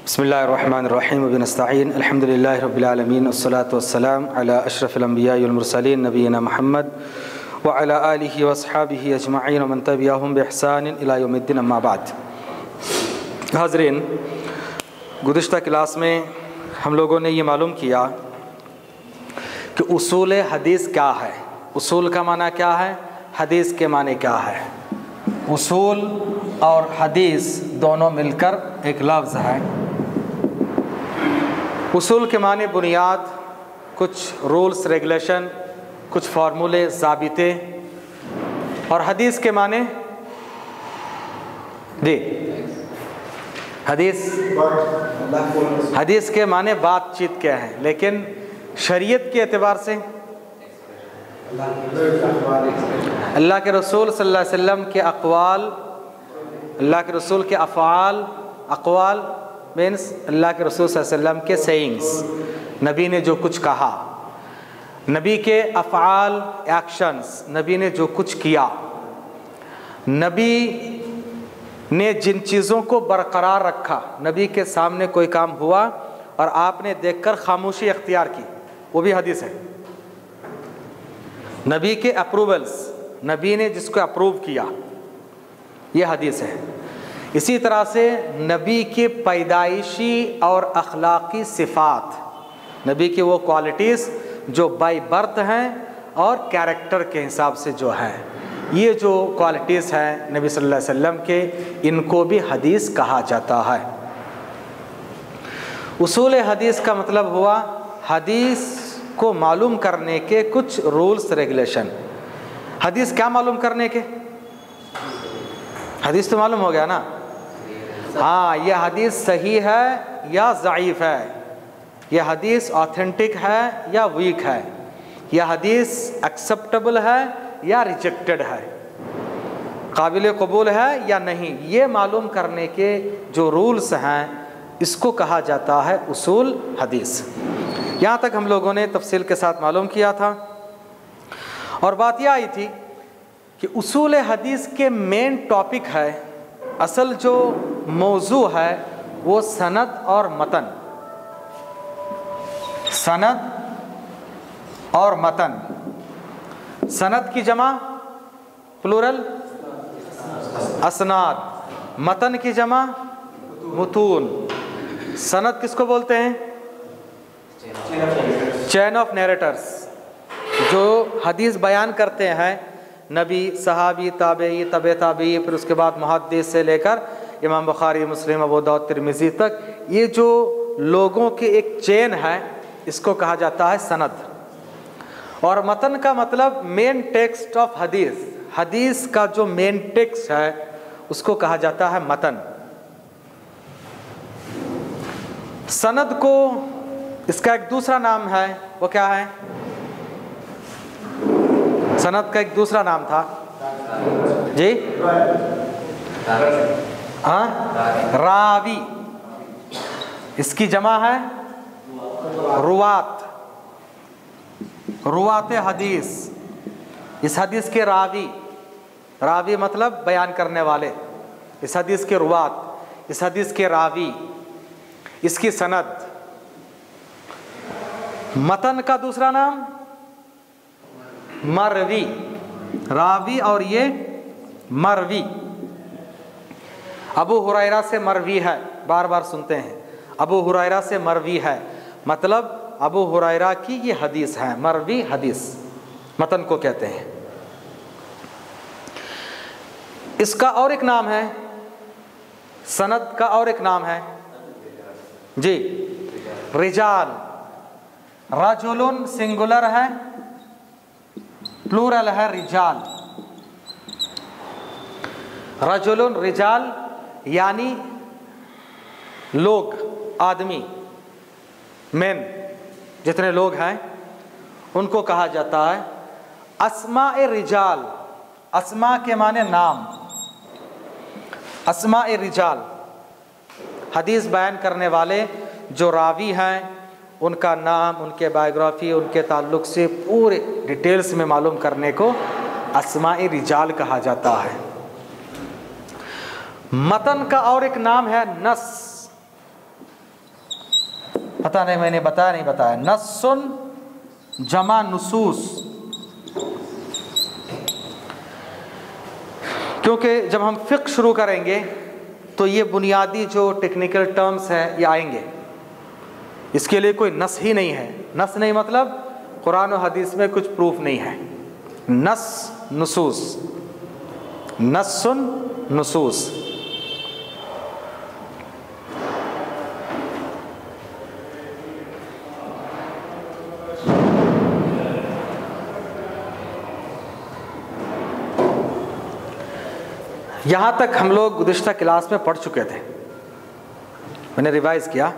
बिस्मिल्लाहिर्रहमानिर्रहीम व नस्तईन अल्हम्दुलिल्लाहि रब्बिल आलमीन वस्सलातु वस्सलाम अला अशरफिल अंबिया वल मुरसलीन नबीना मुहम्मद व अला आलिहि व अस्हाबिहि अजमईन व मन तबिअहुम बिइहसान इला यौमिद्दीन अम्मा बाद। हाज़रीन, गुज़िश्ता क्लास में हम लोगों ने ये मालूम किया कि उसूल हदीस क्या है। उसूल का माना क्या है, हदीस के माने क्या है। उसूल और हदीस दोनों मिलकर एक लफ्ज़ है। उसूल के माने बुनियाद, कुछ रूल्स रेगुलेशन, कुछ फार्मूले ज़ाबिते। और हदीस के माने जी हदीस के माने बातचीत क्या है, लेकिन शरीयत के एतबार से अल्लाह के रसूल सल्लल्लाहु अलैहि वसल्लम के अक़वाल, अल्लाह के रसूल के अफ़आल, अक़वाल मीन्स अल्लाह के रसूल सल्लल्लाहु अलैहि वसल्लम के सेइंग्स, नबी ने जो कुछ कहा, नबी के अफ़आल एक्शंस, नबी ने जो कुछ किया, नबी ने जिन चीज़ों को बरकरार रखा, नबी के सामने कोई काम हुआ और आपने देखकर खामोशी अख्तियार की, वो भी हदीस है। नबी के अप्रूवल्स, नबी ने जिसको अप्रूव किया, ये हदीस है। इसी तरह से नबी के पैदाइशी और अखलाक़ी सिफ़ात, नबी की वो क्वालिटीज़ जो बाय बर्थ हैं और कैरेक्टर के हिसाब से जो हैं, ये जो क्वालिटीज़ हैं नबी सल्लल्लाहु अलैहि वसल्लम के, इनको भी हदीस कहा जाता है। उसूल हदीस का मतलब हुआ हदीस को मालूम करने के कुछ रूल्स रेगुलेशन। हदीस क्या मालूम करने के, हदीस तो मालूम हो गया ना। हाँ, यह हदीस सही है या ज़ईफ़ है, यह हदीस ऑथेंटिक है या वीक है, यह हदीस एक्सेप्टेबल है या रिजेक्टेड है, काबिल कबूल है या नहीं, ये मालूम करने के जो रूल्स हैं इसको कहा जाता है उसूल हदीस। यहाँ तक हम लोगों ने तफसील के साथ मालूम किया था। और बात यह आई थी कि उसूल हदीस के मेन टॉपिक है, असल जो मौजू है वो सनद और मतन, सनद और मतन। सनद की जमा प्लूरल असनाद, मतन की जमा मुतून। सनद किसको बोलते हैं, चैन ऑफ नैरेटर्स, जो हदीस बयान करते हैं, नबी, सहाबी, ताबई, तबे ताबई, फिर उसके बाद मुहद्दिस से लेकर इमाम बुखारी, मुस्लिम, अबू दाऊद, तिरमिज़ी तक, ये जो लोगों की एक चेन है, इसको कहा जाता है सनद। और मतन का मतलब मेन टेक्स्ट ऑफ हदीस, हदीस का जो मेन टेक्स्ट है उसको कहा जाता है मतन। सनद को इसका एक दूसरा नाम है, वो क्या है, सनद का एक दूसरा नाम था जी, हाँ, रावी। इसकी जमा है रुवात, रुवात हदीस। इस हदीस के रावी, रावी मतलब बयान करने वाले, इस हदीस के रुवात, इस हदीस के रावी, इसकी सनद। मतन का दूसरा नाम मरवी, रावी और ये मरवी। अबू हुरैरा से मरवी है, बार बार सुनते हैं, अबू हुरैरा से मरवी है, मतलब अबू हुरैरा की ये हदीस है, मरवी हदीस मतन को कहते हैं। इसका और एक नाम है, सनद का और एक नाम है जी, रिजाल। रजुलुन सिंगुलर है, प्लूरल है रिजाल। रजुलुन रिजाल यानी लोग, आदमी, मेन, जितने लोग हैं उनको कहा जाता है अस्मा ए रिजाल। अस्मा के माने नाम, अस्मा ए रिजाल, हदीस बयान करने वाले जो रावी हैं उनका नाम, उनके बायोग्राफी, उनके ताल्लुक़ से पूरे डिटेल्स में मालूम करने को अस्मा-ए रिजाल कहा जाता है। मतन का और एक नाम है नस। पता नहीं मैंने बताया नहीं बताया, नस्सुन जमा नुसूस। क्योंकि जब हम फ़िक़्ह शुरू करेंगे तो ये बुनियादी जो टेक्निकल टर्म्स हैं ये आएंगे। इसके लिए कोई नस ही नहीं है। नस नहीं मतलब कुरान और हदीस में कुछ प्रूफ नहीं है। नस नुसूस, नस्सुन नुसूस। यहाँ तक हम लोग गुज़िश्ता क्लास में पढ़ चुके थे, मैंने रिवाइज़ किया।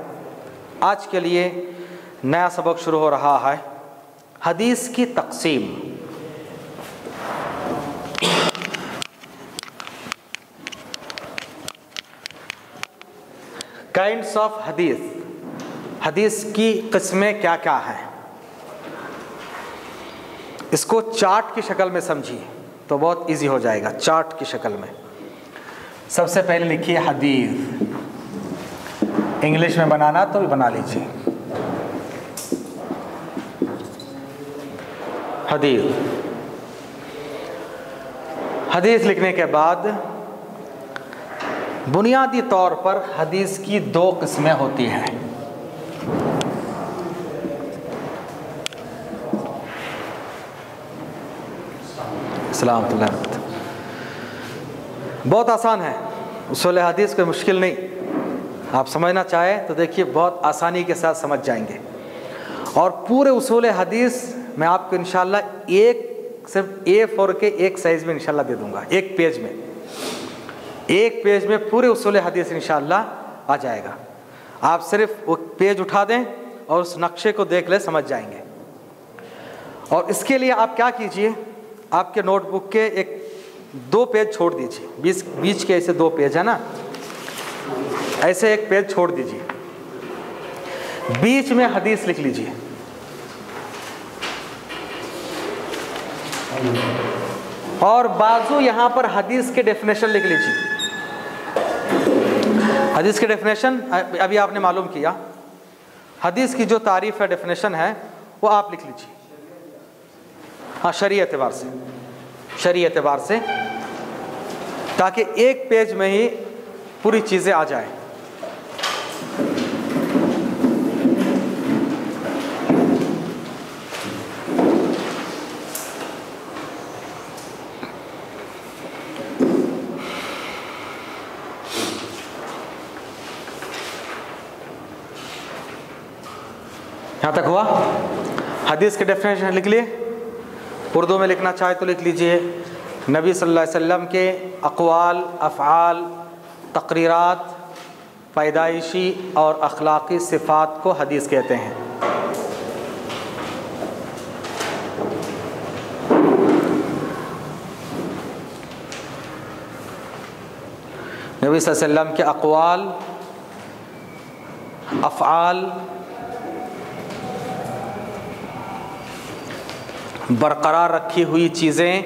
आज के लिए नया सबक शुरू हो रहा है, हदीस की तक़सीम। काइंड्स ऑफ हदीस, हदीस की किस्में क्या क्या हैं। इसको चार्ट की शक्ल में समझिए तो बहुत इजी हो जाएगा। चार्ट की शक्ल में सबसे पहले लिखिए हदीस, इंग्लिश में बनाना तो भी बना लीजिए, हदीस। हदीस लिखने के बाद बुनियादी तौर पर हदीस की दो किस्में होती हैं। अस्सलाम वालेकुम। बहुत आसान है उसूल हदीस, कोई मुश्किल नहीं। आप समझना चाहें तो देखिए बहुत आसानी के साथ समझ जाएंगे। और पूरे उसूल हदीस मैं आपको इंशाल्लाह सिर्फ A4 के एक साइज़ में इंशाल्लाह दे दूंगा। एक पेज में पूरे उसूल हदीस इंशाल्लाह आ जाएगा। आप सिर्फ वो पेज उठा दें और उस नक्शे को देख ले, समझ जाएंगे। और इसके लिए आप क्या कीजिए, आपके नोटबुक के एक 2 पेज छोड़ दीजिए, बीच के ऐसे 2 पेज है ना, ऐसे एक पेज छोड़ दीजिए, बीच में हदीस लिख लीजिए। और बाजू यहाँ पर हदीस के डेफिनेशन लिख लीजिए। हदीस के डेफिनेशन अभी आपने मालूम किया, हदीस की जो तारीफ है, डेफिनेशन है, वो आप लिख लीजिए। हाँ, शरई एतबार से, ताकि एक पेज में ही पूरी चीज़ें आ जाए। यहाँ तक हुआ? हदीस के डेफिनेशन लिख लिए। उर्दू में लिखना चाहे तो लिख लीजिए, नबी सल्लल्लाहु अलैहि वसल्लम के अक़वाल, अफ़आल, तक़रीरात, पैदाइशी और अखलाक़ी सिफ़ात को हदीस कहते हैं। नबी सल्लल्लाहु अलैहि वसल्लम के अक़वाल, अफ़आल, बरकरार रखी हुई चीज़ें,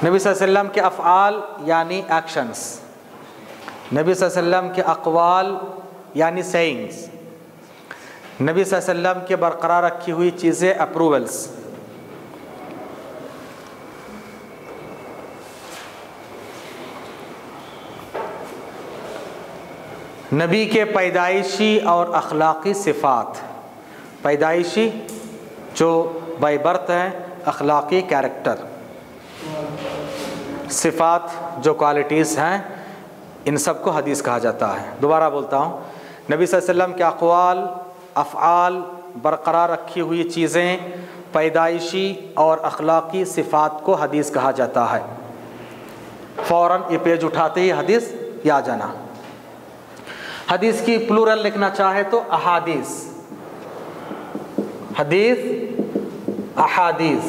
नबी सल्लल्लाहु अलैहि वसल्लम के अफ़आल यानी एक्शंस, नबी सल्लल्लाहु अलैहि वसल्लम के अक़वाल यानी सेइंग्स, नबी सल्लल्लाहु अलैहि वसल्लम के बरकरार रखी हुई चीज़ें अप्रूवल्स, नबी के पैदाइशी और अखलाक़ी सिफ़ात, पैदाइशी जो बाय बर्थ हैं, अखलाक़ी कैरेक्टर, सिफ़ात जो क्वालिटीज़ हैं, इन सब को हदीस कहा जाता है। दोबारा बोलता हूँ, नबी सल्लल्लाहु अलैहि वसल्लम के अक़वाल, अफ़आल, बरकरार रखी हुई चीज़ें, पैदाइशी और अखलाक़ी सिफ़ात को हदीस कहा जाता है। फ़ौरन ये पेज उठाते ही हदीस ये आ जाना। हदीस की प्लूरल लिखना चाहे तो अहादीस, हदीस, अहादीस।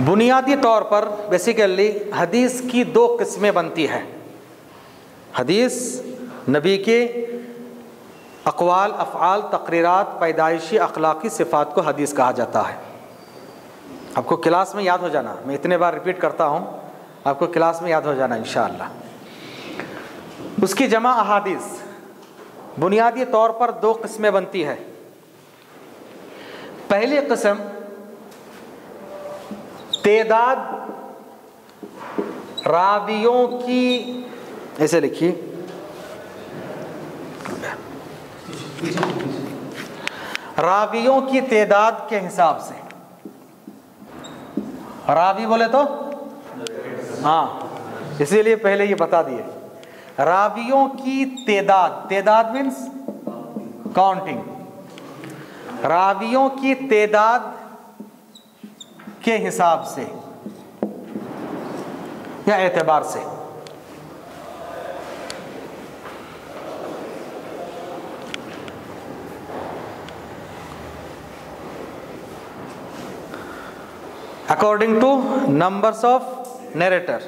बुनियादी तौर पर बेसिकली हदीस की 2 किस्में बनती हैं। हदीस नबी के अक़वाल, अफ़आल, तक़रीरात, पैदाइशी अखलाक़ी सिफ़ात को हदीस कहा जाता है। आपको क्लास में याद हो जाना, मैं इतने बार रिपीट करता हूँ, आपको क्लास में याद हो जाना इंशाअल्लाह। उसकी जमा अहादीस बुनियादी तौर पर दो किस्में बनती है। पहली किस्म तेदाद रावियों की, ऐसे लिखिए, रावियों की तेदाद के हिसाब से। रावी बोले तो हाँ, इसीलिए पहले ये बता दिए। रावियों की तेदाद, तेदाद मीन्स काउंटिंग, रावियों की तेदाद के हिसाब से या एतबार से। According two numbers of narrator,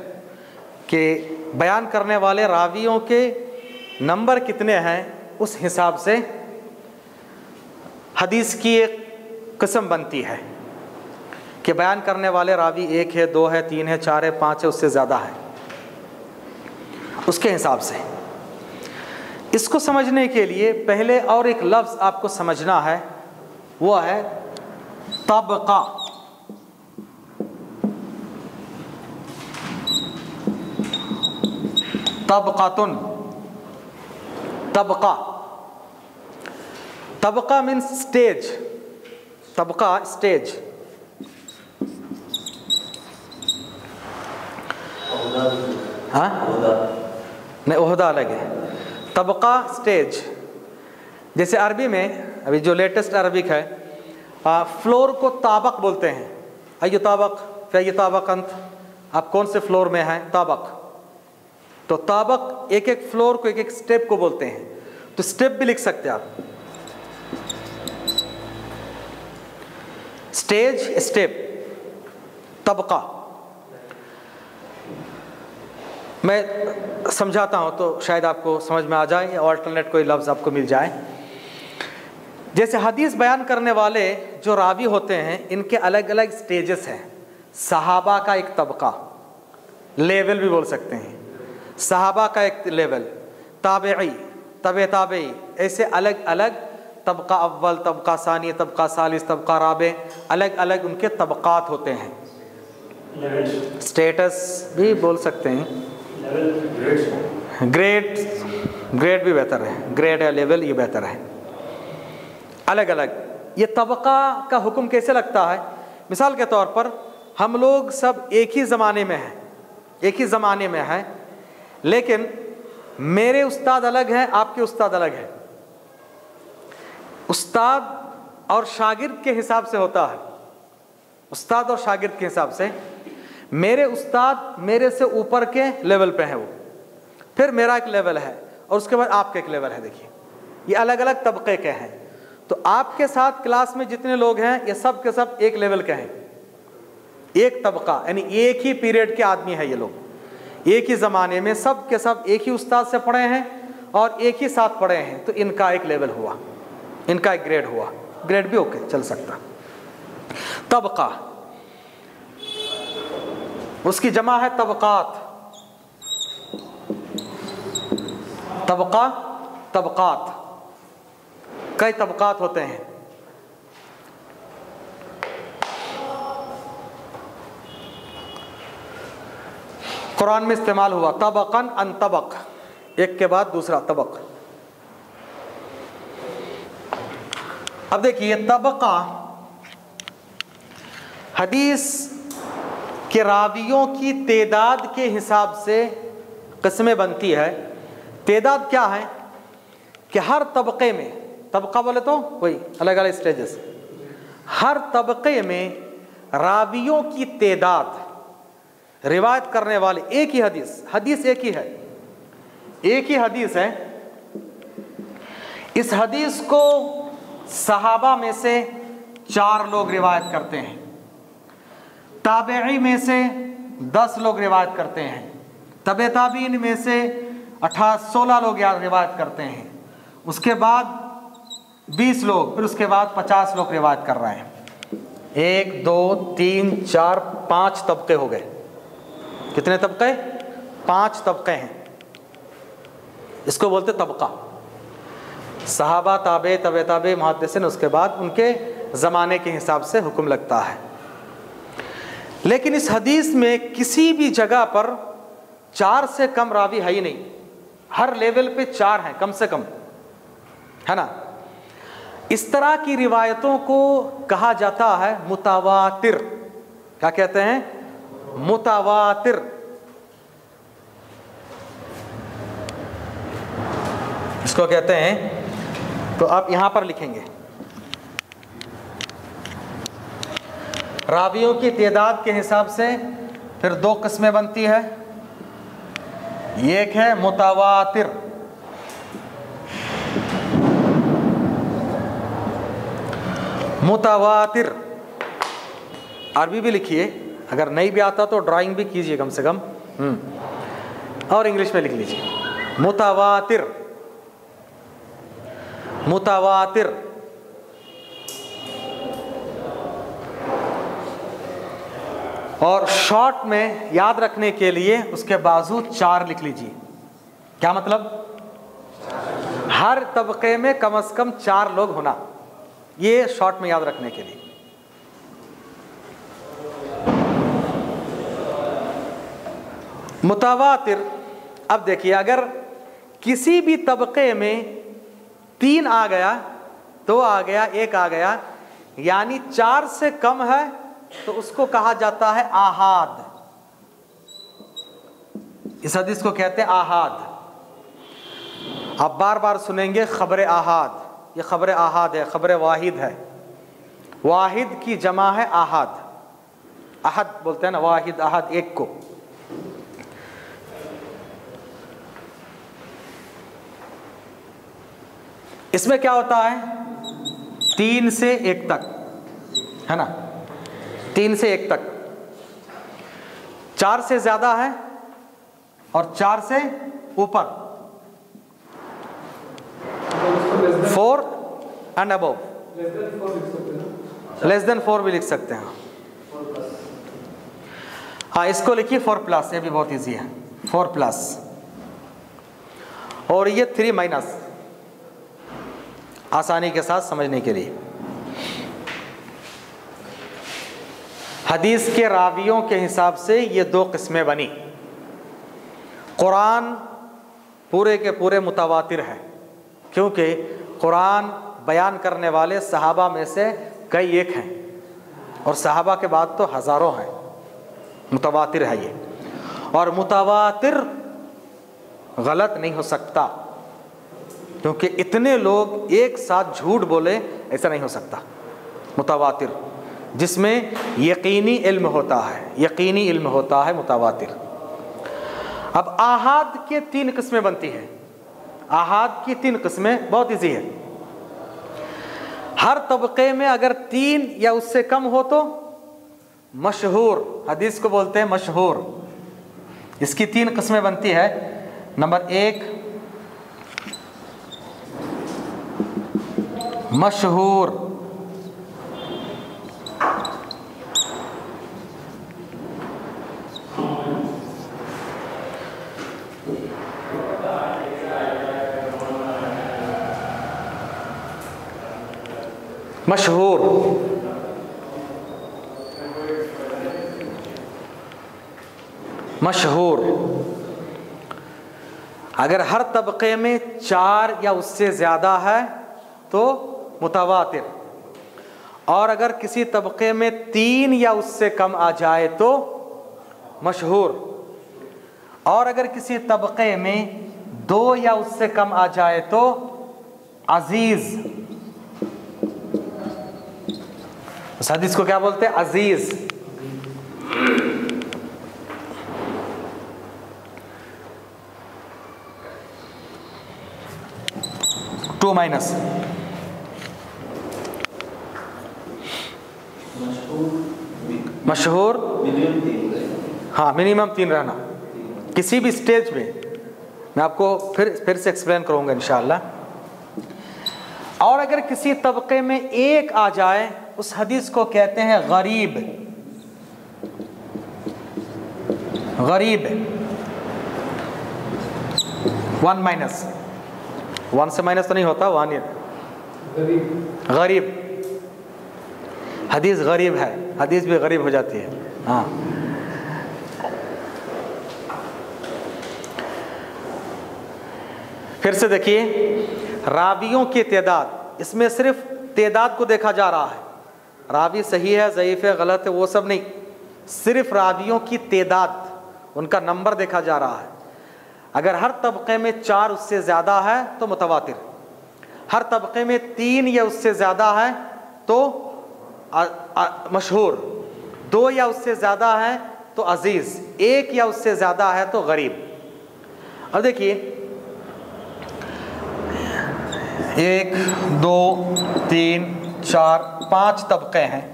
के बयान करने वाले रावियों के नंबर कितने हैं, उस हिसाब से हदीस की एक किस्म बनती है कि बयान करने वाले रावी एक है, दो है, तीन है, चार है, पाँच है, उससे ज़्यादा है, उसके हिसाब से। इसको समझने के लिए पहले और एक लफ्ज़ आपको समझना है, वो है तबका। तबकातुन, तबका, तबका मीन्स स्टेज, तबका स्टेज। हाँ नहीं, ओहदा अलग है, तबका स्टेज। जैसे अरबी में अभी जो लेटेस्ट अरबिक है, फ्लोर को ताबक बोलते हैं। अय्यु ताबक, फ़य्यु ताबक अंत, आप कौन से फ्लोर में हैं, ताबक। तो ताबक एक एक फ्लोर को, एक एक स्टेप को बोलते हैं। तो स्टेप भी लिख सकते हैं आप, स्टेज, स्टेप, तबका। मैं समझाता हूं तो शायद आपको समझ में आ जाए, या ऑल्टरनेट कोई लफ्ज़ आपको मिल जाए। जैसे हदीस बयान करने वाले जो रावी होते हैं, इनके अलग अलग स्टेजेस हैं। सहाबा का एक तबका, लेवल भी बोल सकते हैं, सहाबा का एक लेवल, ताबेई, तबे ताबेई, ऐसे अलग अलग तबका अव्वल, तबका सानी, तबका सालिस, तबका राबे, अलग अलग उनके तबकात होते हैं। स्टेटस भी बोल सकते हैं, ग्रेड, ग्रेड भी बेहतर है, ग्रेड या लेवल ये बेहतर है। अलग अलग ये तबका का हुक्म कैसे लगता है? मिसाल के तौर पर हम लोग सब एक ही ज़माने में हैं, एक ही ज़माने में हैं, लेकिन मेरे उस्ताद अलग हैं, आपके उस्ताद अलग हैं। उस्ताद और शागिर्द के हिसाब से होता है, उस्ताद और शागिर्द के हिसाब से। मेरे उस्ताद मेरे से ऊपर के लेवल पे हैं वो, फिर मेरा एक लेवल है, और उसके बाद आपका एक लेवल है। देखिए ये अलग अलग तबके के हैं। तो आपके साथ क्लास में जितने लोग हैं, ये सब के सब एक लेवल के हैं, एक तबका, यानी एक ही पीरियड के आदमी है ये लोग, एक ही ज़माने में सब के सब एक ही उस्ताद से पढ़े हैं और एक ही साथ पढ़े हैं। तो इनका एक लेवल हुआ, इनका एक ग्रेड हुआ, ग्रेड भी ओके चल सकता। तबका, उसकी जमा है तबकात, तबका, तबकात, कई तबकात होते हैं। कुरान में इस्तेमाल हुआ तबकन अन तबक, एक के बाद दूसरा तबक। अब देखिए तबका हदीस के रावियों की तेदाद के हिसाब से किस्में बनती है। तेदाद क्या है कि हर तबके में, तबका बोले तो वही अलग अलग स्टेजेस, हर तबके में रावियों की तेदाद, रिवायत करने वाले एक ही हदीस, हदीस एक ही है, एक ही हदीस है। इस हदीस को सहाबा में से 4 लोग रिवायत करते हैं, ताबेई में से 10 लोग रिवायत करते हैं, तबे ताबीन में से 16 लोग रिवायत करते हैं, उसके बाद 20 लोग, फिर उसके बाद 50 लोग रिवायत कर रहे हैं। 1 2 3 4 5 तबके हो गए। कितने तबके? 5 तबके हैं। इसको बोलते तबका। सहाबा, ताबे, तबे ताबे, मुहद्दिसीन, उसके बाद उनके ज़माने के हिसाब से हुक्म लगता है। लेकिन इस हदीस में किसी भी जगह पर 4 से कम रावी है ही नहीं। हर लेवल पे 4 हैं कम से कम, है ना। इस तरह की रिवायतों को कहा जाता है मुतावातिर। क्या कहते हैं? मुतावातिर। इसको कहते हैं, तो आप यहां पर लिखेंगे, रावियों की तादाद के हिसाब से फिर 2 किस्में बनती है। एक है मुतावातिर, मुतावातिर अरबी भी लिखिए, अगर नहीं भी आता तो ड्राइंग भी कीजिए कम से कम, और इंग्लिश में लिख लीजिए। मुतावातिर, मुतावातिर। और शॉर्ट में याद रखने के लिए उसके बाजू 4 लिख लीजिए। क्या मतलब? हर तबके में कम से कम 4 लोग होना, ये शॉर्ट में याद रखने के लिए। मुतावातिर। अब देखिए, अगर किसी भी तबके में 3 आ गया, 2 आ गया, 1 आ गया, यानी 4 से कम है, तो उसको कहा जाता है आहाद। इस हदीस को कहते हैं आहाद। आप बार बार सुनेंगे खबर आहाद। ये खबर आहाद है, खबर वाहिद है। वाहिद की जमा है आहाद। अहद बोलते हैं ना, वाहिद अहद, एक को। इसमें क्या होता है? 3 से 1 तक, है ना, 3 से 1 तक। 4 से ज्यादा है और 4 से ऊपर, 4 एंड अबव। लेस देन 4 भी लिख सकते हैं। हाँ, इसको लिखिए 4+, ये भी बहुत इजी है, 4+। और ये 3-, आसानी के साथ समझने के लिए। हदीस के रावियों के हिसाब से ये 2 किस्में बनी। कुरान पूरे के पूरे मुतावातिर है, क्योंकि कुरान बयान करने वाले सहाबा में से कई एक हैं, और सहाबा के बाद तो हज़ारों हैं। मुतावातिर है ये, और मुतावातिर गलत नहीं हो सकता, क्योंकि इतने लोग एक साथ झूठ बोले, ऐसा नहीं हो सकता। मुतावातिर जिसमें यकीनी इल्म होता है, यकीनी इल्म होता है मुतावातिर। अब आहाद के 3 किस्में बनती हैं। आहाद की 3 किस्में बहुत इजी है। हर तबके में अगर 3 या उससे कम हो तो मशहूर, हदीस को बोलते हैं मशहूर। इसकी 3 किस्में बनती है। नंबर 1 मशहूर, मशहूर। मशहूर अगर हर तबके में 4 या उससे ज़्यादा है तो मुतावातिर, और अगर किसी तबके में 3 या उससे कम आ जाए तो मशहूर, और अगर किसी तबके में 2 या उससे कम आ जाए तो अजीज। उस हदीस को क्या बोलते हैं? अजीज। 2-। मशहूर, हाँ, मिनिमम 3 रहना किसी भी स्टेज में। मैं आपको फिर से एक्सप्लेन करूँगा इंशाअल्लाह। और अगर किसी तबके में एक आ जाए उस हदीस को कहते हैं गरीब। गरीब 1 से माइनस तो नहीं होता, 1 गरीब। हदीस गरीब है, हदीस भी गरीब हो जाती है। हाँ, फिर से देखिए, रावियों की तादाद, इसमें सिर्फ तादाद को देखा जा रहा है। रावी सही है, ज़ईफ़ है, गलत है, वो सब नहीं, सिर्फ रावियों की तादाद, उनका नंबर देखा जा रहा है। अगर हर तबके में 4 उससे ज़्यादा है तो मुतवातिर, हर तबके में 3 या उससे ज़्यादा है तो मशहूर, 2 या उससे ज़्यादा है तो अजीज़, 1 या उससे ज़्यादा है तो गरीब। अब देखिए, 1 2 3 4 5 तबके हैं।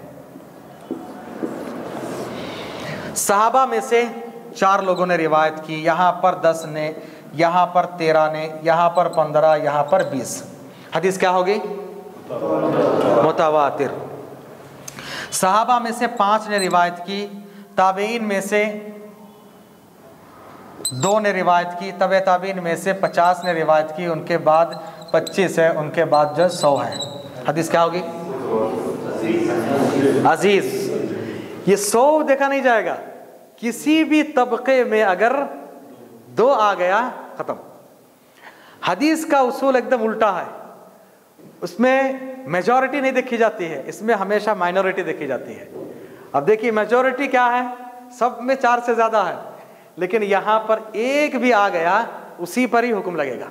सहाबा में से 4 लोगों ने रिवायत की, यहाँ पर 10 ने, यहाँ पर 13 ने, यहाँ पर 15, यहाँ पर 20। हदीस क्या होगी? मुतवातिर। सहाबा में से 5 ने रिवायत की, ताबईन में से 2 ने रिवायत की, तबे ताबईन में से 50 ने रिवायत की, उनके बाद 25 है, उनके बाद जो 100 है। हदीस क्या होगी? अजीज। ये 100 देखा नहीं जाएगा, किसी भी तबके में अगर 2 आ गया खत्म। हदीस का उसूल एकदम उल्टा है, उसमें मेजॉरिटी नहीं देखी जाती है, इसमें हमेशा माइनॉरिटी देखी जाती है। अब देखिए, मेजॉरिटी क्या है? सब में 4 से ज़्यादा है, लेकिन यहाँ पर 1 भी आ गया उसी पर ही हुक्म लगेगा।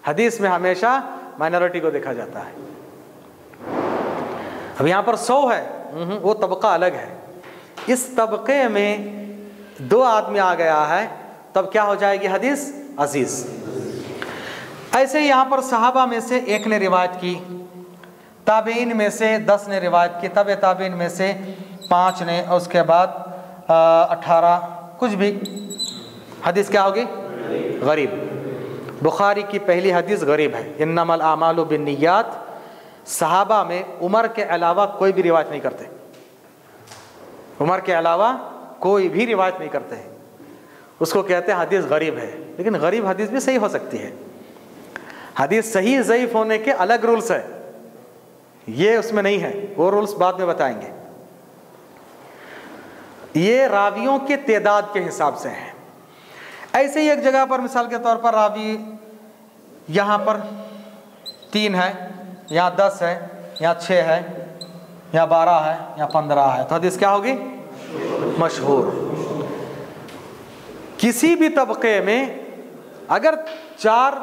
हदीस में हमेशा माइनॉरिटी को देखा जाता है। अब यहाँ पर 100 है, वो तबका अलग है। इस तबके में 2 आदमी आ गया है, तब क्या हो जाएगी हदीस? अजीज। ऐसे ही यहाँ पर सहाबा में से 1 ने रिवायत की, ताबईन में से 10 ने रिवायत की, तबे ताबईन में से 5 ने, और उसके बाद 18 कुछ भी। हदीस क्या होगी? गरीब। बुखारी की पहली हदीस गरीब है, इन्नमल आमालु बिन्नियात। सहाबा में उमर के अलावा कोई भी रिवायत नहीं करते, उमर के अलावा कोई भी रिवायत नहीं करते हैं, उसको कहते हैं हदीस गरीब है। लेकिन गरीब हदीस भी सही हो सकती है। हदीस सही ज़ईफ़ होने के अलग रूल्स है, ये उसमें नहीं है, वो रूल्स बाद में बताएंगे। ये रावियों के तादाद के हिसाब से है। ऐसे ही एक जगह पर मिसाल के तौर पर रावी यहाँ पर 3 है, यहाँ 10 है, यहाँ 6 है, यहाँ 12 है, यहाँ 15 है, तो हदीस क्या होगी? मशहूर। किसी भी तबके में अगर 4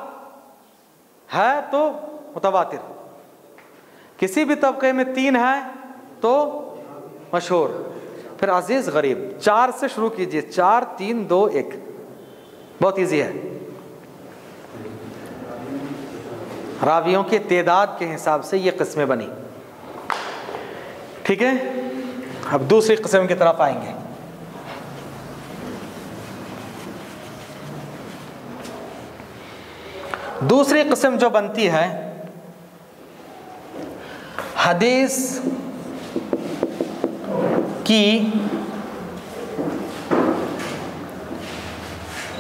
है तो मुतवातिर, किसी भी तबके में 3 है तो मशहूर, फिर अजीज, गरीब। 4 से शुरू कीजिए, 4 3 2 1, बहुत इजी है। रावियों के तादाद के हिसाब से ये किस्में बनी। ठीक है, अब दूसरी किस्म की तरफ आएंगे। दूसरी किस्म जो बनती है, हदीस की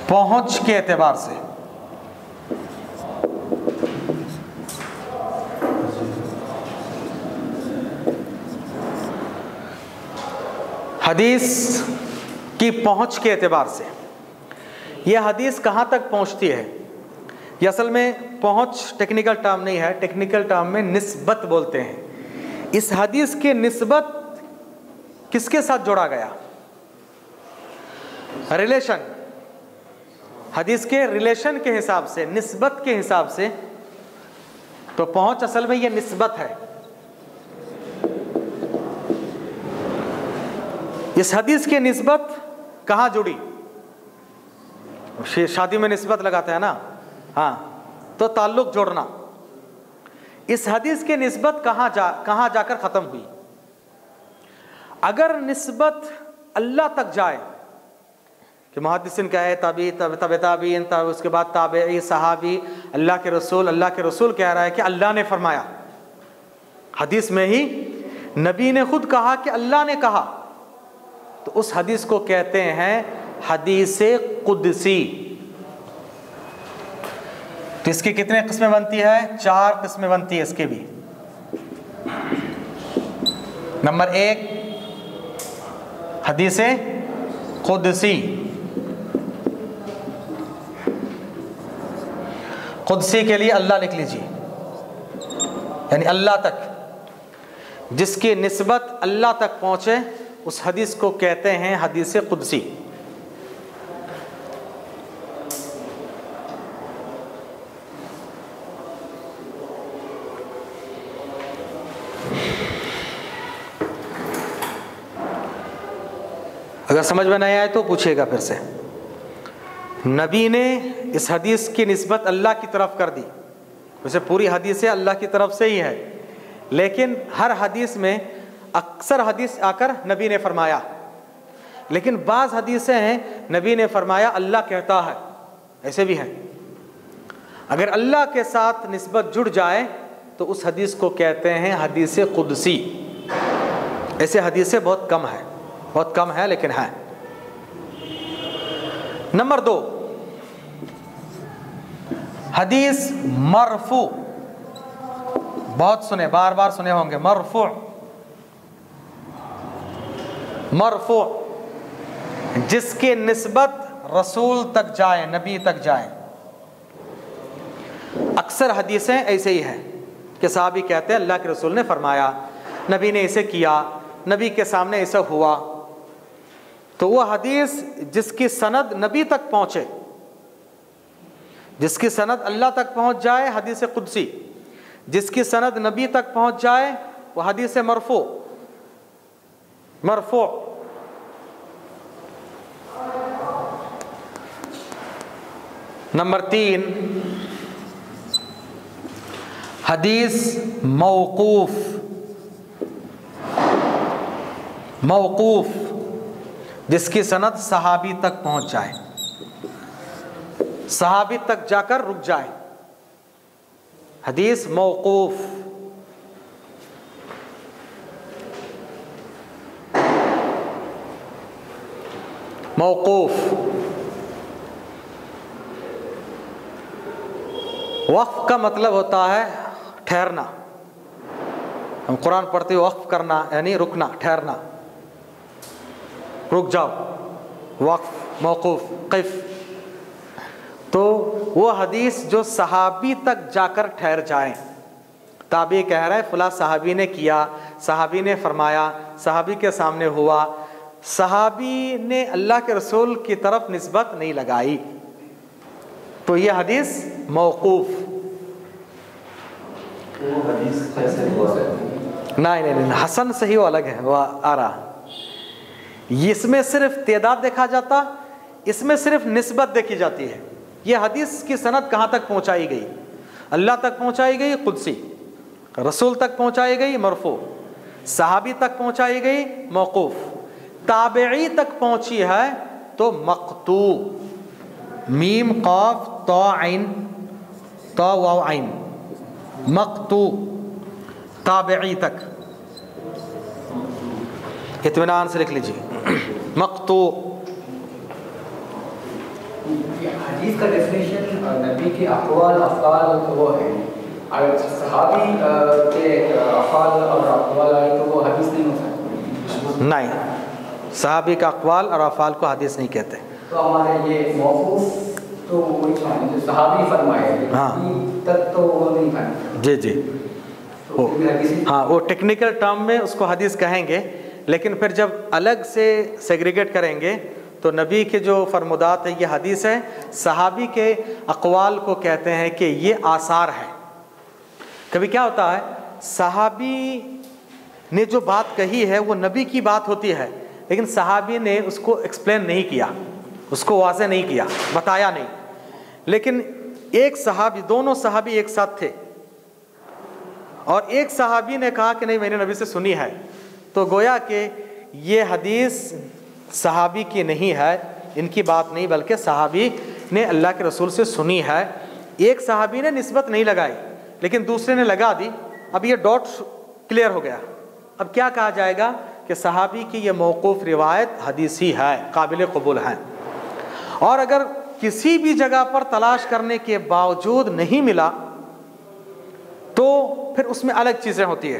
पहुंच के एतबार से। हदीस की पहुंच के एतबार से, यह हदीस कहाँ तक पहुंचती है? ये असल में पहुंच टेक्निकल टर्म नहीं है, टेक्निकल टर्म में निस्बत बोलते हैं। इस हदीस की निस्बत किसके साथ जोड़ा गया? रिलेशन, हदीस के रिलेशन के हिसाब से, निस्बत के हिसाब से। तो पहुंच असल में ये निस्बत है। इस हदीस की निस्बत कहाँ जुड़ी? शादी में निस्बत लगाते हैं ना, हाँ, तो ताल्लुक जोड़ना। इस हदीस की निस्बत कहाँ जाकर ख़त्म हुई? अगर निस्बत अल्लाह तक जाए कि मुहद्दिसिन क्या है, ताबी ताबीन, उसके बाद ताबई, सहाबी, अल्लाह के रसूल कह रहा है कि अल्लाह ने फरमाया। हदीस में ही नबी ने खुद कहा कि अल्लाह ने कहा, तो उस हदीस को कहते हैं हदीस कुदसी। तो इसकी कितने किस्में बनती है? 4 किस्में बनती है इसके भी। नंबर 1 हदीस कुदसी। कुदसी के लिए अल्लाह लिख लीजिए, यानी अल्लाह तक, जिसकी निस्बत अल्लाह तक पहुंचे उस हदीस को कहते हैं हदीस कुदसी। अगर समझ में नहीं आए तो पूछिएगा फिर से। नबी ने इस हदीस की निस्बत अल्लाह की तरफ कर दी, वैसे पूरी हदीस अल्लाह की तरफ से ही है, लेकिन हर हदीस में अक्सर हदीस आकर नबी ने फरमाया, लेकिन बाज़ हदीसें हैं नबी ने फरमाया अल्लाह कहता है, ऐसे भी हैं। अगर अल्लाह के साथ निस्बत जुड़ जाए तो उस हदीस को कहते हैं हदीस कुदसी। ऐसे हदीसें बहुत कम है लेकिन है। नंबर 2 हदीस मरफू। बहुत सुने, बार बार सुने होंगे मरफू। मरफू जिसकी निस्बत रसूल तक जाए, नबी तक जाए। अक्सर हदीसें ऐसे ही हैं कि साहबी कहते हैं अल्लाह के रसूल ने फरमाया, नबी ने इसे किया, नबी के सामने ऐसा हुआ। तो वह हदीस जिसकी सनद नबी तक पहुंचे, जिसकी सनद अल्लाह तक पहुंच जाए, हदीस कुदसी। जिसकी सनद नबी तक पहुंच जाए वह हदीस मरफू। नंबर 3 हदीस मौकूफ। जिसकी सनद सहाबी तक पहुंच जाए, सहाबी तक जाकर रुक जाए, हदीस मौकूफ। वक्फ का मतलब होता है ठहरना। हम कुरान पढ़ते हुए वक्फ करना यानी रुकना, ठहरना, रुक जाओ, वक्फ, मौकूफ, क़िफ़। तो वो हदीस जो सहाबी तक जाकर ठहर जाए। ताबी कह रहा है फला सहाबी ने किया, सहाबी ने फरमाया, सहाबी के सामने हुआ, सहाबी ने अल्लाह के रसूल की तरफ निस्बत नहीं लगाई, तो ये हदीस मौकूफ। नहीं, हसन सही वो अलग है, वो आ रहा। इसमें सिर्फ तेदाद देखा जाता, इसमें सिर्फ निस्बत देखी जाती है। ये हदीस की सनद कहाँ तक पहुँचाई गई? अल्लाह तक पहुँचाई गई कुदसी, रसूल तक पहुँचाई गई मरफू, सहाबी तक पहुँचाई गई मौकूफ, ताबई तक पहुँची है तो मक़तू। मीम क़ाफ ता आइन, ता वाव आइन, मक़तू, ताबई तक। इत्मीनान से लिख लीजिए मक़तू। हदीस का डेफिनेशन नबी के अक़वाल अफ़आल तो वो है, अगर सहाबी के अफ़आल और अक़वाल आए तो वो हदीस नहीं हो सकती। नहीं, सहाबी का अक़वाल और अफ़आल को हदीस नहीं कहते। तो हमारे ये मौक़ूफ़ तो वही जो सहाबी फरमाए, हाँ, तक तो वो नहीं फरमाए। जी वो, हाँ, वो टेक्निकल टर्म में उसको हदीस कहेंगे, लेकिन फिर जब अलग से सेग्रीगेट करेंगे तो नबी के जो फरमुदात है ये हदीस है, सहाबी के अक़वाल को कहते हैं कि ये आसार है। कभी क्या होता है, सहाबी ने जो बात कही है वो नबी की बात होती है, लेकिन सहाबी ने उसको एक्सप्लेन नहीं किया, उसको वाज़ेह नहीं किया, बताया नहीं। लेकिन एक सहाबी, दोनों सहाबी एक साथ थे और एक सहाबी ने कहा कि नहीं मैंने नबी से सुनी है, तो गोया कि ये हदीस सहाबी की नहीं है, इनकी बात नहीं, बल्कि सहाबी ने अल्लाह के रसूल से सुनी है। एक सहाबी ने निस्बत नहीं लगाई लेकिन दूसरे ने लगा दी। अब ये डॉट क्लियर हो गया। अब क्या कहा जाएगा कि सहाबी की ये मौकूफ़ रिवायत हदीसी है, काबिल कबूल है। और अगर किसी भी जगह पर तलाश करने के बावजूद नहीं मिला तो फिर उसमें अलग चीज़ें होती है।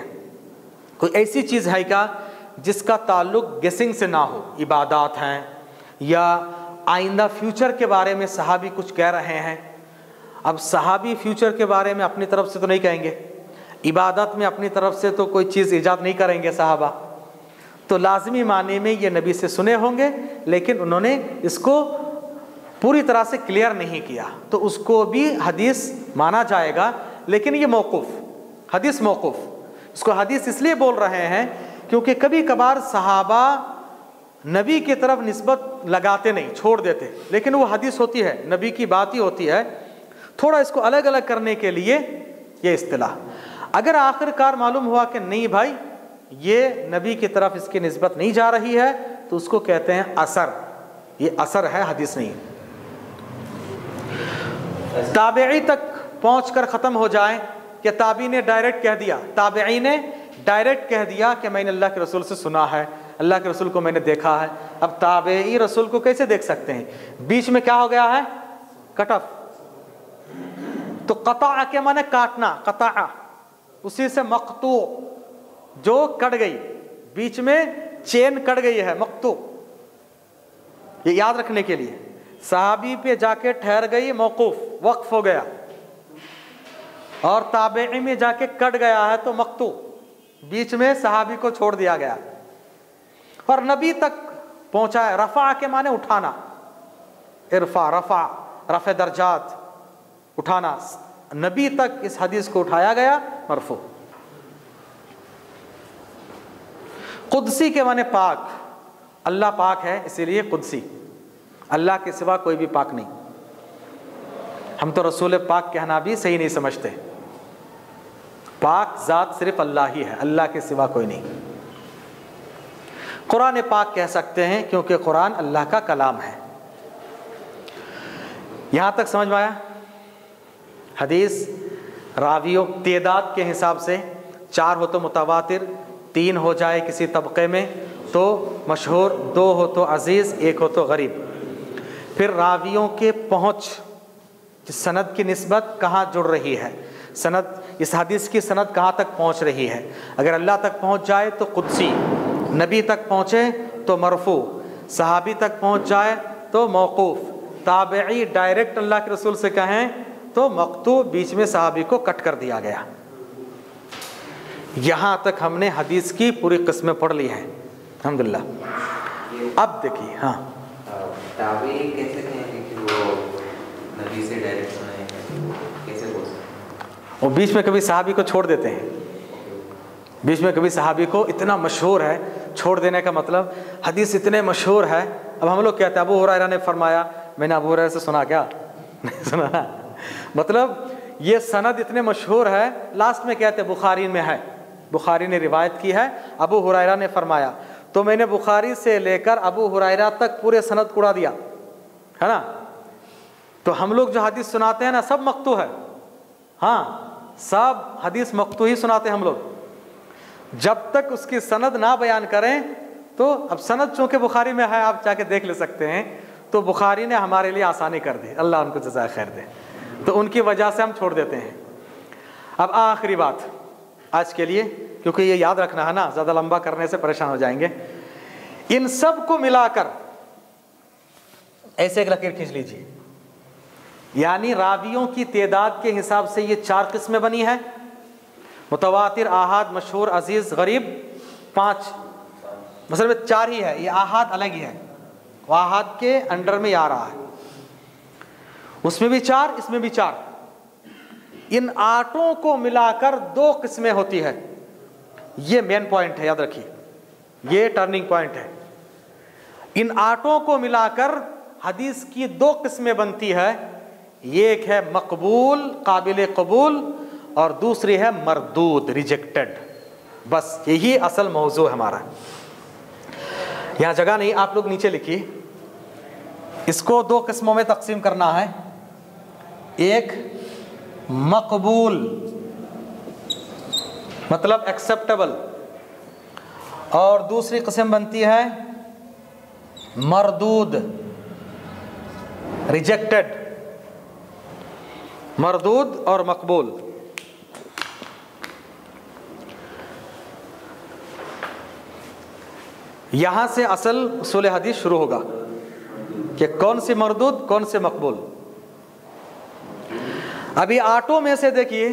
कोई ऐसी चीज़ है क्या जिसका ताल्लुक गेसिंग से ना हो, इबादात हैं या आइंदा फ्यूचर के बारे में सहाबी कुछ कह रहे हैं। अब सहाबी फ्यूचर के बारे में अपनी तरफ से तो नहीं कहेंगे, इबादत में अपनी तरफ से तो कोई चीज़ ईजाद नहीं करेंगे साहबा, तो लाजमी माने में ये नबी से सुने होंगे लेकिन उन्होंने इसको पूरी तरह से क्लियर नहीं किया, तो उसको भी हदीस माना जाएगा। लेकिन ये मौकूफ़, हदीस मौकूफ़, इसको हदीस इसलिए बोल रहे हैं क्योंकि कभी कभार सहाबा नबी की तरफ निस्बत लगाते नहीं, छोड़ देते, लेकिन वो हदीस होती है, नबी की बात ही होती है। थोड़ा इसको अलग अलग करने के लिए ये इस्तिलाह। अगर आखिरकार मालूम हुआ कि नहीं भाई ये नबी की तरफ इसकी निस्बत नहीं जा रही है, तो उसको कहते हैं असर, ये असर है, हदीस नहीं। ताबेई तक पहुंचकर ख़त्म हो जाए कि ताबी ने डायरेक्ट कह दिया, ताबेई ने डायरेक्ट कह दिया कि मैंने अल्लाह के रसूल से सुना है, अल्लाह के रसूल को मैंने देखा है। अब ताबेई रसूल को कैसे देख सकते हैं? बीच में क्या हो गया है? कटअफ। तो कता के माने काटना, कता, उसी से मकतू, जो कट गई, बीच में चेन कट गई है, मकतू। ये याद रखने के लिए, सहाबी पे जाके ठहर गई, मौकूफ, वक्फ हो गया, और ताबेई में जाके कट गया है तो मकतू, बीच में सहाबी को छोड़ दिया गया। और नबी तक पहुंचा है। रफ़ा के माने उठाना, इरफा, रफ़ा, रफ़े दर्जात, उठाना। नबी तक इस हदीस को उठाया गया, मरफू। कुदसी के माने पाक, अल्लाह पाक है इसीलिए कुदसी, अल्लाह के सिवा कोई भी पाक नहीं। हम तो रसूल पाक कहना भी सही नहीं समझते, पाक ज़ात सिर्फ अल्लाह ही है, अल्लाह के सिवा कोई नहीं। कुरान पाक कह सकते हैं क्योंकि कुरान अल्लाह का कलाम है। यहाँ तक समझ में आया? हदीस रावियों तेदाद के हिसाब से 4 हो तो मुतवातिर, 3 हो जाए किसी तबके में तो मशहूर, 2 हो तो अजीज़, 1 हो तो गरीब। फिर रावियों के पहुँच, सनद की निस्बत कहाँ जुड़ रही है, सनद, इस हदीस की सनद कहाँ तक पहुँच रही है। अगर अल्लाह तक पहुँच जाए तो कुदसी, नबी तक पहुँचे तो मरफू, सहाबी तक पहुँच जाए तो मौकूफ़, ताबेई डायरेक्ट अल्लाह के रसूल से कहें तो मकतू, बीच में सहाबी को कट कर दिया गया। यहाँ तक हमने हदीस की पूरी किस्में पढ़ ली हैं, अल्हम्दुलिल्लाह। अब देखिए, हाँ, ताबेई कैसे कहेंगे कि वो नबी से डायरेक्ट सुना है, कैसे बोल सकते? वो बीच में कभी सहाबी को छोड़ देते हैं, बीच में कभी सहाबी को, इतना मशहूर है, छोड़ देने का मतलब हदीस इतने मशहूर है। अब हम लोग कहते हैं अबू हुरैरा ने फरमाया, मैंने अबू हुरैरा से सुना, क्या नहीं सुना, मतलब ये सनद इतने मशहूर है, लास्ट में कहते हैं बुखारी में है, बुखारी ने रिवायत की है, अबू हुरैरा ने फरमाया, तो मैंने बुखारी से लेकर अबू हुरैरा तक पूरे सनद को उड़ा दिया, है ना। तो हम लोग जो हदीस सुनाते हैं ना, सब मक्तू है, हाँ, सब हदीस मक्तू ही सुनाते हैं हम लोग, जब तक उसकी सनद ना बयान करें। तो अब सनद चूँकि बुखारी में है, आप जाके देख ले सकते हैं, तो बुखारी ने हमारे लिए आसानी कर दी, अल्लाह उनको जज़ाए खैर दे, तो उनकी वजह से हम छोड़ देते हैं। अब आखिरी बात आज के लिए, क्योंकि ये याद रखना है ना, ज़्यादा लंबा करने से परेशान हो जाएंगे। इन सब को मिलाकर ऐसे एक लकीर खींच लीजिए, यानी रावियों की तेदाद के हिसाब से ये 4 किस्में बनी है, मुतवातिर, आहाद, मशहूर, अजीज़, गरीब, 5, मतलब 4 ही है, ये आहाद अलग ही है, आहाद के अंडर में आ रहा है, उसमें भी 4, इसमें भी 4। इन 8 को मिलाकर 2 किस्में होती है, ये मेन पॉइंट है, याद रखिए, ये टर्निंग पॉइंट है। इन 8 को मिलाकर हदीस की 2 किस्में बनती है, ये एक है मकबूल, काबिल कबूल, और दूसरी है मरदूद, रिजेक्टेड। बस यही असल मौजू है हमारा। यहाँ जगह नहीं, आप लोग नीचे लिखिए, इसको दो किस्मों में तकसीम करना है। एक मकबूल मतलब एक्सेप्टेबल, और दूसरी किस्म बनती है मरदूद, रिजेक्टेड। मरदूद और मकबूल। यहां से असल उसूल हदीस शुरू होगा कि कौन सी मरदूद कौन से मकबूल। अभी आटों में से देखिए,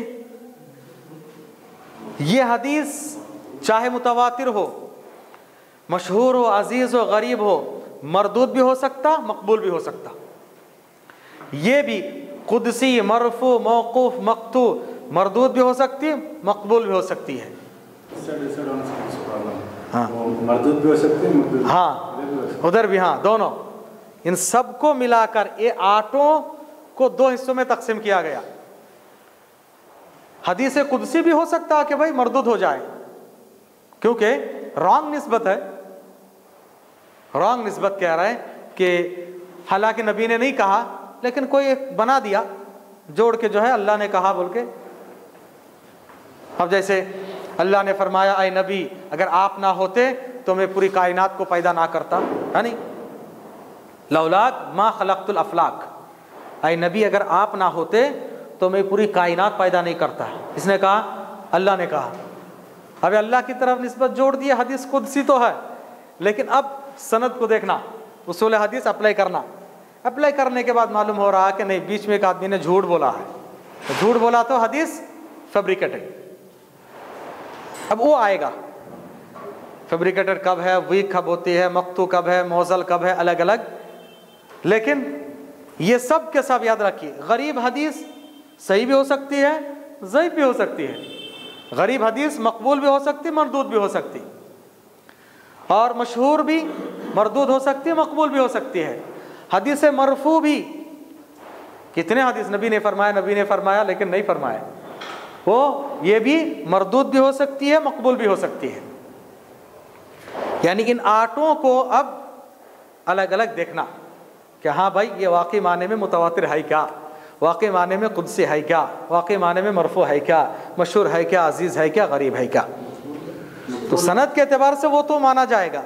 ये हदीस चाहे मुतवातिर हो, मशहूर हो, अजीज हो, गरीब हो, मरदूद भी हो सकता, मकबूल भी हो सकता। ये भी कुदसी, मरफू, मौकूफ, मक्तू, मरदूद भी हो सकती है, मकबूल भी हो सकती है। हाँ, मरदूद भी हो सकती है, मकबूल हाँ, उधर भी, हाँ, दोनों। इन सबको मिलाकर ये आठों को दो हिस्सों में तकसीम किया गया। हदीस कुदसी भी हो सकता है कि भाई मरदूद हो जाए, क्योंकि रॉन्ग निस्बत है। रॉन्ग निस्बत कह रहा है कि हालांकि नबी ने नहीं कहा, लेकिन कोई बना दिया जोड़ के, जो है अल्लाह ने कहा बोल के। अब जैसे अल्लाह ने फरमाया, ऐ नबी अगर आप ना होते तो मैं पूरी कायनात को पैदा ना करता, है नहीं, लौलाक मा खलक़तुल अफलाक। ऐ नबी अगर आप ना होते तो मैं पूरी कायनात पैदा नहीं करता। इसने कहा, अल्लाह ने कहा। अब अल्लाह की तरफ निस्बत जोड़ दिया। हदीस कुदसी तो है, लेकिन अब सनद को देखना, उसूल हदीस अप्लाई करना। अप्लाई करने के बाद मालूम हो रहा है कि नहीं, बीच में एक आदमी ने झूठ बोला है। तो झूठ बोला तो हदीस फैब्रिकेटेड। अब वो आएगा, फैब्रिकेटेड कब है, वीक कब होती है, मक्तू कब है, मौजल कब है, अलग अलग। लेकिन ये सब के सब याद रखिए, गरीब हदीस सही भी हो सकती है, ज़ईफ़ भी हो सकती है। गरीब हदीस मकबूल भी हो सकती है, मरदूद भी हो सकती, और मशहूर भी मरदूद हो सकती है, मकबूल भी हो सकती है। हदीस मरफू भी, कितने हदीस नबी ने फरमाया, नबी ने फरमाया, लेकिन नहीं फरमाया, वो ये भी मरदूद भी हो सकती है, मकबूल भी हो सकती है। यानी इन आठों को अब अलग अलग देखना कि हाँ भाई, ये वाकई माने में मुतवातिर है क्या, वाकई माने में कुदसी है क्या, वाकई माने में मरफू है क्या, मशहूर है क्या, अजीज़ है क्या, गरीब है क्या। तो सनद के एतबार से वो तो माना जाएगा।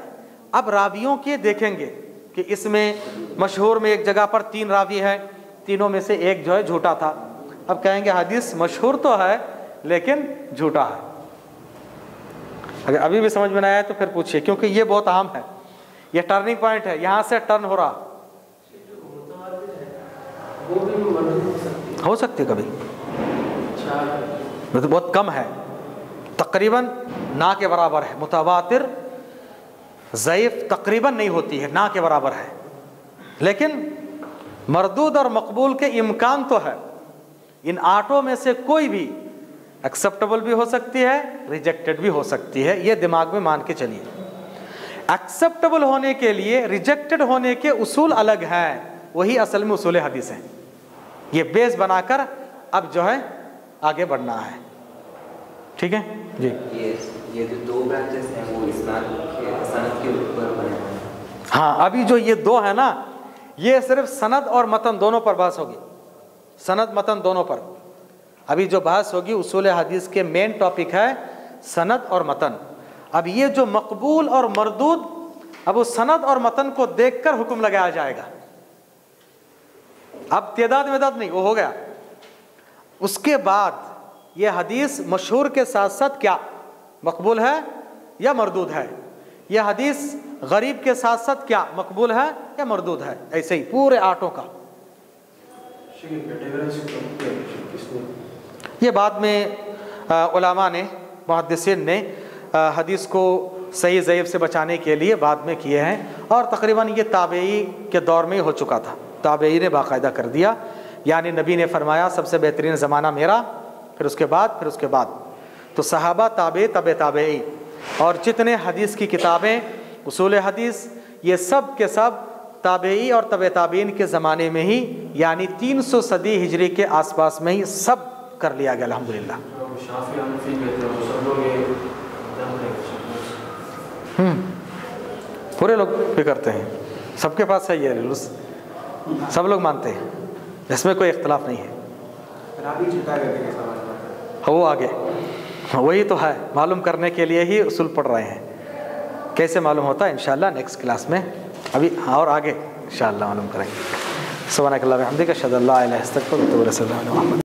अब रावियों के देखेंगे कि इसमें मशहूर में एक जगह पर 3 रावी हैं, तीनों में से एक जो है झूठा था। अब कहेंगे हदीस मशहूर तो है लेकिन झूठा है। अगर अभी भी समझ में नहीं आया तो फिर पूछिए, क्योंकि ये बहुत अहम है, ये टर्निंग पॉइंट है, यहाँ से टर्न हो रहा। हो सकती है कभी, तो बहुत कम है, तकरीबन ना के बराबर है। मुतवातिर ज़ईफ़ तकरीबन नहीं होती है, ना के बराबर है। लेकिन मरदूद और मकबूल के इम्कान तो है। इन आठों में से कोई भी एक्सेप्टेबल भी हो सकती है, रिजेक्टेड भी हो सकती है। ये दिमाग में मान के चलिए। एक्सेप्टेबल होने के लिए रिजेक्टेड होने के उसूल अलग हैं, वही असल में उसूल हदीस हैं। ये बेस बनाकर अब जो है आगे बढ़ना है। ठीक है जी। ये जो 2 ब्रांचेस हैं वो इस्नाद के सनद के ऊपर बने हैं। हाँ, अभी जो ये 2 है ना, ये सिर्फ सनद और मतन दोनों पर बहस होगी, सनद मतन दोनों पर। अभी जो बहस होगी उसूल हदीस के मेन टॉपिक है सनद और मतन। अब ये जो मकबूल और मरदूद, अब उस सनद और मतन को देखकर हुक्म लगाया जाएगा। अब तेदाद मेदाद नहीं, वो हो गया। उसके बाद ये हदीस मशहूर के साथ साथ क्या मकबूल है या मरदूद है, यह हदीस गरीब के साथ साथ क्या मकबूल है या मरदूद है, ऐसे ही पूरे आठों का। ये बाद में उलमा ने, मुहद्दिसीन ने हदीस को सही ज़ईफ़ से बचाने के लिए बाद में किए हैं, और तकरीबन ये ताबेई के दौर में ही हो चुका था। ताबेई ने बाकायदा कर दिया, यानी नबी ने फरमाया सबसे बेहतरीन ज़माना मेरा, फिर उसके बाद तो सहाबा, ताबे, तबे ताबेई, और जितने हदीस की किताबें, उसूल हदीस, ये सब के सब ताबेई और तबे ताबीन के ज़माने में ही, यानी 300 सदी हिजरी के आसपास में ही सब कर लिया गया अल्हम्दुलिल्लाह। पूरे लोग भी करते हैं, सबके पास है ये रूल्स। सब लोग मानते हैं, इसमें कोई इख्तलाफ नहीं है। रावी झूठा करके कैसा मालूम होता है? वो आगे वही तो है, मालूम करने के लिए ही उसूल पढ़ रहे हैं, कैसे मालूम होता है इंशाअल्लाह नेक्स्ट क्लास में, अभी और आगे इंशाअल्लाह मालूम करेंगे। सुब्हानक अल्लाहुम्मा व बिहम्दिक, अशहदु अल्ला इलाहा इल्ला अंत, अस्तगफिरुका व अतूबु इलैक।